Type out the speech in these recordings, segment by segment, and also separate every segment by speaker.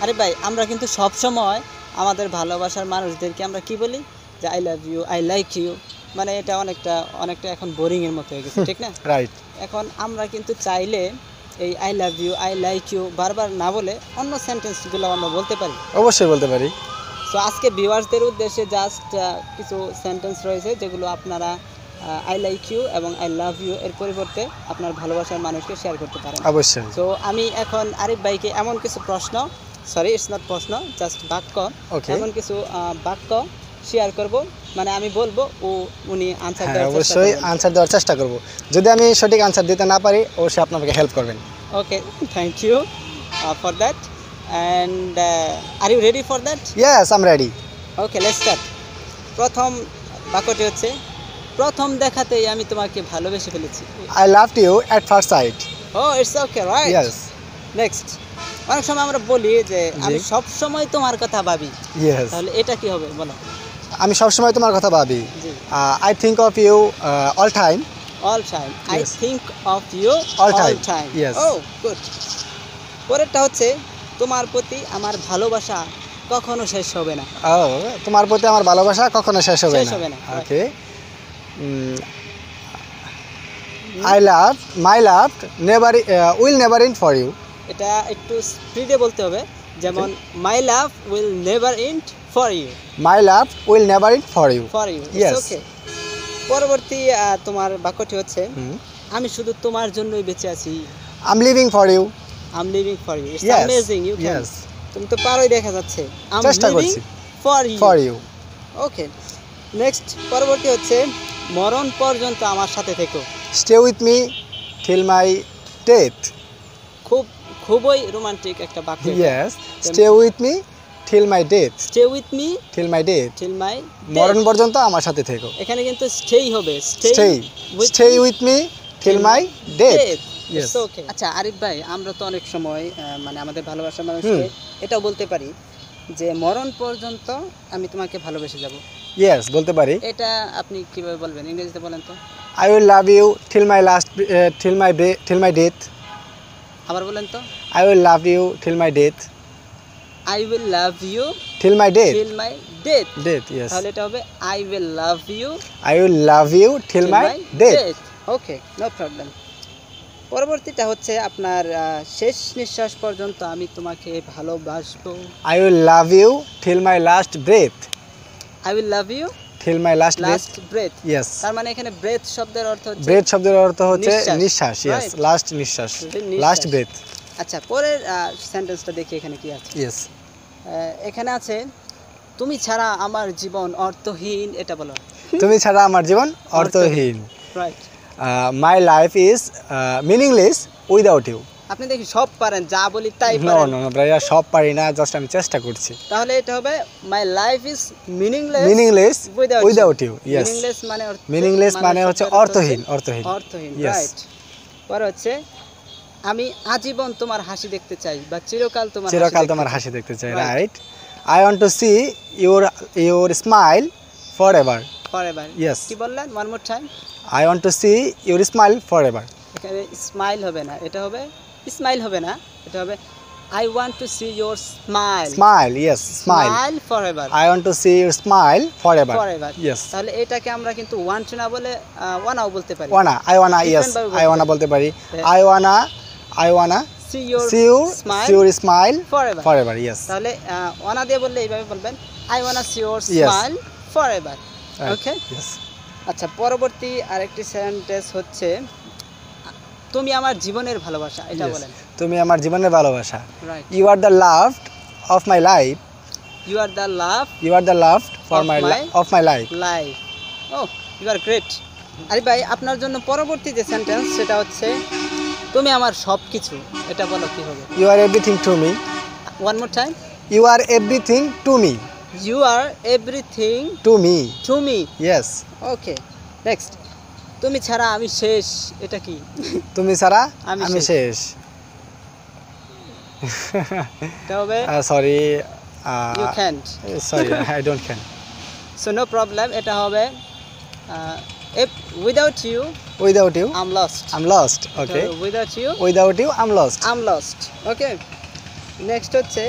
Speaker 1: আরে ভাই আমরা কিন্তু সব সময় আমাদের ভালোবাসার মানুষদেরকে আমরা কি বলি যে I love you I like you মানে এটা অনেকটা এখন বোরিং এর মতো হয়ে গেছে ঠিক না
Speaker 2: রাইট
Speaker 1: এখন আমরা কিন্তু চাইলে এই I love you I like you বারবার না বলে অন্য সেন্টেন্সগুলো আমরা বলতে পারি
Speaker 2: অবশ্যই বলতে পারি
Speaker 1: সো আজকে ভিউয়ার্সদের উদ্দেশ্যে জাস্ট কিছু সেন্টেন্স রয়েছে যেগুলো আপনারা আই লাইক ইউ এবং আই লাভ ইউ এর পরিবর্তে আপনার ভালোবাসার মানুষকে শেয়ার করতে পারেন
Speaker 2: অবশ্যই
Speaker 1: সো আমি এখন আরিফ ভাইকে এমন কিছু প্রশ্ন সরি ইটস নট প্রশ্ন জাস্ট বাক্য এমন কিছু বাক্য শেয়ার করব মানে আমি বলবো উনি আনসার দেওয়ার
Speaker 2: অবশ্যই আনসার দেওয়ার চেষ্টা করব যদি আমি সঠিক আনসার দিতে না পারি অবশ্যই আপনাকে হেল্প করবেন
Speaker 1: okay thank you for that and are you ready for that
Speaker 2: yes I'm ready
Speaker 1: okay let's start প্রথম বাক্যটি হচ্ছে প্রথম দেখাতেই আমি তোমাকে ভালোবেসে ফেলেছি
Speaker 2: I loved you at first sight
Speaker 1: oh it's okay right
Speaker 2: yes
Speaker 1: next অনেক সময় আমরা বলি যে আমি সব সময় তোমার কথা ভাবি
Speaker 2: yes
Speaker 1: তাহলে এটা কি হবে বলো
Speaker 2: আমি সব সময় তোমার কথা ভাবি I think of you all time
Speaker 1: I think of you all time
Speaker 2: yes
Speaker 1: oh good পরেরটা হচ্ছে তোমার প্রতি আমার ভালোবাসা কখনো শেষ হবে না
Speaker 2: তোমার প্রতি আমার ভালোবাসা কখনো শেষ হবে না ওকে my love will never end for you
Speaker 1: এটা একটু স্পিডে বলতে হবে যেমন my love will never end for you
Speaker 2: my love will never end for you
Speaker 1: yes okay পরবর্তী তোমার বাক্যটি হচ্ছে আমি শুধু তোমার জন্যই বেঁচে আছি
Speaker 2: I'm living for you
Speaker 1: it's amazing you can yes তুমি তো পারোই দেখা যাচ্ছে I'm living for you okay next পরবর্তী হচ্ছে মরণ পর্যন্ত আমার সাথে থেকো
Speaker 2: stay with me till my death
Speaker 1: খুবই রোমান্টিক একটা বাক্য
Speaker 2: yes stay with me till my death till my death মরণ পর্যন্ত আমার সাথে থেকো
Speaker 1: এখানে কিন্তু স্টেই হবে
Speaker 2: stay with me till my death
Speaker 1: yes okay আচ্ছা আরিফ ভাই আমরা তো অনেক সময় মানে আমাদের ভালোবাসার মানুষকে এটাও বলতে পারি যে মরণ পর্যন্ত আমি তোমাকে ভালোবেসে যাব
Speaker 2: yes বলতে পারি
Speaker 1: এটা আপনি কিভাবে বলবেন ইংরেজিতে বলেন তো
Speaker 2: I will love you till my death
Speaker 1: আবার বলেন তো
Speaker 2: I will love you till my death
Speaker 1: I will love you
Speaker 2: till my death yes
Speaker 1: তাহলে এটা হবে I will love you
Speaker 2: till my death
Speaker 1: okay no problem পরবর্তীটা হচ্ছে আপনার শেষ নিঃশ্বাস পর্যন্ত আমি তোমাকে ভালোবাসবো
Speaker 2: I will love you till my last breath
Speaker 1: I will love you
Speaker 2: till my last breath yes
Speaker 1: তার মানে এখানে breath শব্দের অর্থ
Speaker 2: হচ্ছে নিঃশ্বাস yes last নিঃশ্বাস last breath
Speaker 1: আচ্ছা পরের সেন্টেন্সটা দেখি এখানে কি আছে
Speaker 2: yes
Speaker 1: এখানে আছে তুমি ছাড়া আমার জীবন অর্থহীন এটা বলো
Speaker 2: তুমি ছাড়া আমার জীবন অর্থহীন
Speaker 1: right
Speaker 2: my life is meaningless without you
Speaker 1: আপনি দেখি সব পারেন যা বলি তাই পারেন
Speaker 2: না ভাইয়া সব পারি না জাস্ট আমি চেষ্টা করছি
Speaker 1: তাহলে এটা হবে my life is
Speaker 2: meaningless without you yes
Speaker 1: meaningless মানে
Speaker 2: হচ্ছে অর্থহীন
Speaker 1: রাইট পরে হচ্ছে আমি আজীবন তোমার হাসি দেখতে চাই বা চিরকাল তোমার
Speaker 2: হাসি দেখতে চাই right I want to see your smile forever yes
Speaker 1: কি বললেন one more time
Speaker 2: I want to see your smile forever
Speaker 1: এখানে স্মাইল হবে না এটা হবে I want to see your
Speaker 2: yes smile
Speaker 1: forever
Speaker 2: I want to see your smile forever yes
Speaker 1: তাহলে এটাকে আমরা কিন্তু want to না বলে wanna বলতে পারি
Speaker 2: I wanna বলতে পারি I wanna see your smile forever yes
Speaker 1: তাহলে wanna দিয়ে বললে এইভাবে বলবেন I wanna see your smile forever okay
Speaker 2: yes
Speaker 1: আচ্ছা পরবর্তী আরেকটি সেন্টেন্স হচ্ছে তুমি আমার জীবনের ভালোবাসা এটা বলেন
Speaker 2: তুমি আমার জীবনের ভালোবাসা you are the love of my life
Speaker 1: you are the love
Speaker 2: of my life
Speaker 1: oh you are great আরে ভাই আপনার জন্য পরবর্তী যে সেন্টেন্স সেটা হচ্ছে তুমি আমার সবকিছু এটা বলো কি হবে
Speaker 2: you are everything to me
Speaker 1: one more time
Speaker 2: you are everything to me
Speaker 1: you are everything
Speaker 2: to me yes
Speaker 1: okay next তুমি ছাড়া আমি শেষ এটা কি
Speaker 2: তুমি ছাড়া আমি শেষ
Speaker 1: এটা হবে
Speaker 2: sorry
Speaker 1: you can't
Speaker 2: sorry I don't can
Speaker 1: so no problem এটা হবে if without you I'm lost
Speaker 2: okay
Speaker 1: without you
Speaker 2: I'm lost
Speaker 1: okay next হচ্ছে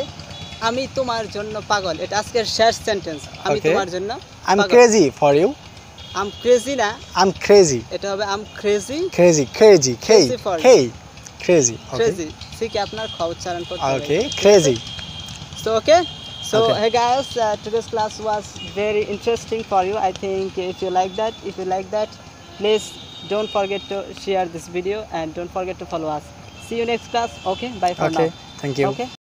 Speaker 1: আমি তোমার জন্য পাগল, এটা আজকের শেষ সেন্টেন্স। আমি তোমার জন্য
Speaker 2: I'm crazy for you.
Speaker 1: I'm crazy না,
Speaker 2: I'm crazy.
Speaker 1: এটা হবে I'm crazy.
Speaker 2: Crazy. Crazy.
Speaker 1: Crazy. ঠিক আপনার খ উচ্চারণ করতে হবে।
Speaker 2: Okay. Crazy.
Speaker 1: So hey guys, today's class was very interesting for you. I think if you like that, please don't forget to share this video and don't forget to follow us. See you next class. Okay, bye for now.
Speaker 2: Thank you.
Speaker 1: Okay.